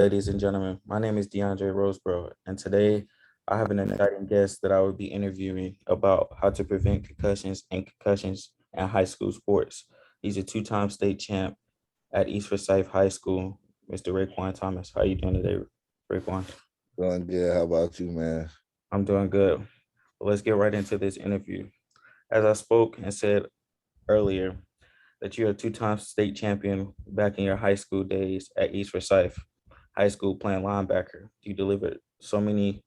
ladies and gentlemen. My name is DeAndre Roseborough, and today I have an exciting guest that I will be interviewing about how to prevent concussions in high school sports. He's a two-time state champ at East Forsyth High School, Mr. RaQaun Thomas. How you doing today, RaQaun? Doing good. How about you, man? I'm doing good. Well, let's get right into this interview. As I spoke and said earlier, that you're a two-time state champion back in your high school days at East Forsyth High School playing linebacker. You delivered so many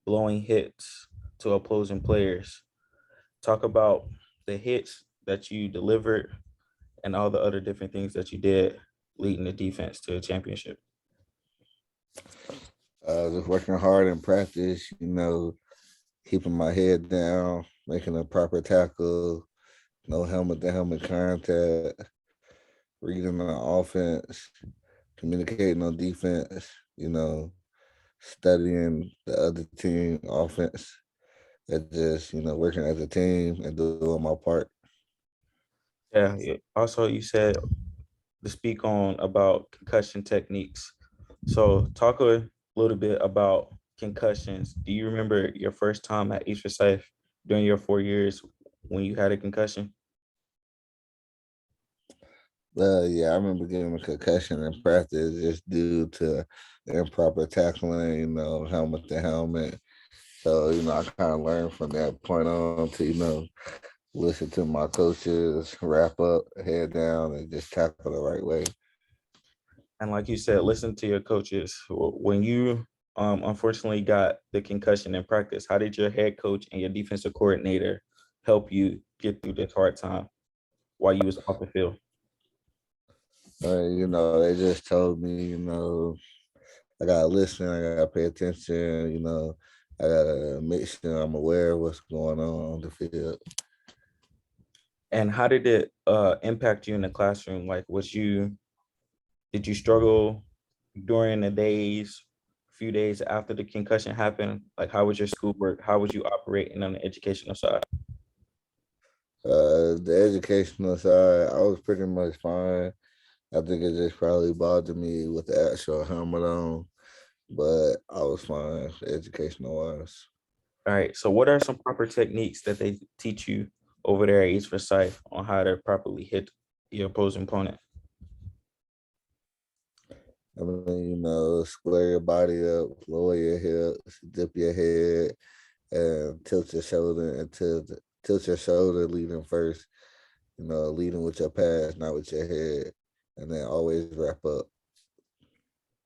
blowing hits to opposing players. Talk about the hits that you delivered and all the other different things that you did leading the defense to a championship. Just working hard in practice, keeping my head down, making a proper tackle, no helmet to helmet contact, reading on offense, communicating on defense, studying the other team offense, and just, working as a team and doing my part. Also, you said to speak on about concussion techniques. So talk a little bit about concussions. Do you remember your first time at East Forsyth during your 4 years when you had a concussion? Yeah, I remember getting a concussion in practice just due to improper tackling, helmet to helmet. So, I kind of learned from that point on to, listen to my coaches, wrap up, head down, and just tackle the right way. And like you said, listen to your coaches. When you unfortunately got the concussion in practice, how did your head coach and your defensive coordinator help you get through this hard time while you was off the field? They just told me, I gotta listen, I gotta pay attention, I gotta make sure I'm aware of what's going on the field. And how did it impact you in the classroom? Like, did you struggle during the few days after the concussion happened? Like, how was your schoolwork? How was you operating on the educational side? The educational side, I was pretty much fine. I think it just probably bothered me with the actual helmet on, but I was fine educational wise. All right. So, what are some proper techniques that they teach you over there at East Forsyth on how to properly hit your opposing opponent? I mean, square your body up, lower your hips, dip your head, and tilt your shoulder leading first. Leading with your pass, not with your head, and then always wrap up.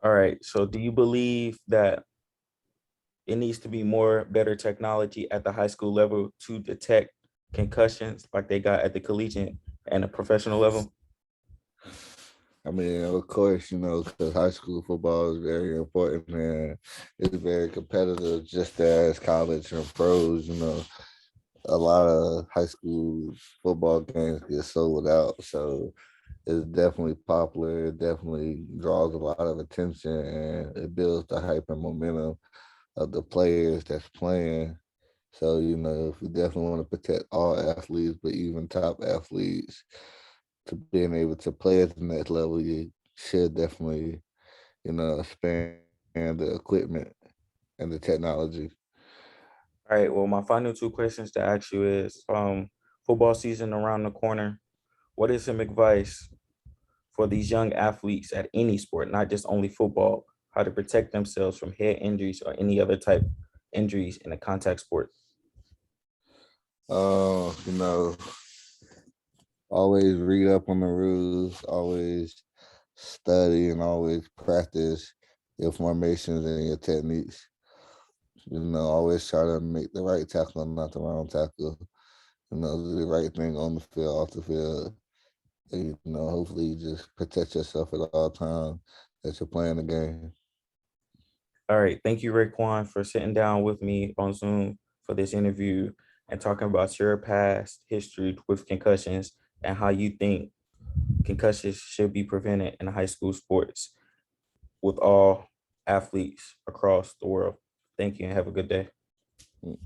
All right. So, do you believe that it needs to be more better technology at the high school level to detect concussions like they got at the collegiate and the professional level? I mean, of course, because high school football is very important and it's very competitive, just as college and pros. A lot of high school football games get sold out, so it's definitely popular. It definitely draws a lot of attention, and it builds the hype and momentum of the players that's playing. So, if we definitely want to protect all athletes, but even top athletes, to being able to play at the next level, you should definitely, expand the equipment and the technology. All right. Well, my final two questions to ask you is football season around the corner. What is some advice for these young athletes at any sport, not just only football, how to protect themselves from head injuries or any other type injuries in a contact sport? Uh, you know, Always read up on the rules, always study and always practice your formations and your techniques. Always try to make the right tackle, not the wrong tackle. Do the right thing on the field, off the field. And, hopefully you just protect yourself at all times that you're playing the game. All right. Thank you, Raekwon, for sitting down with me on Zoom for this interview and talking about your past history with concussions and how you think concussions should be prevented in high school sports with all athletes across the world. Thank you and have a good day. Mm.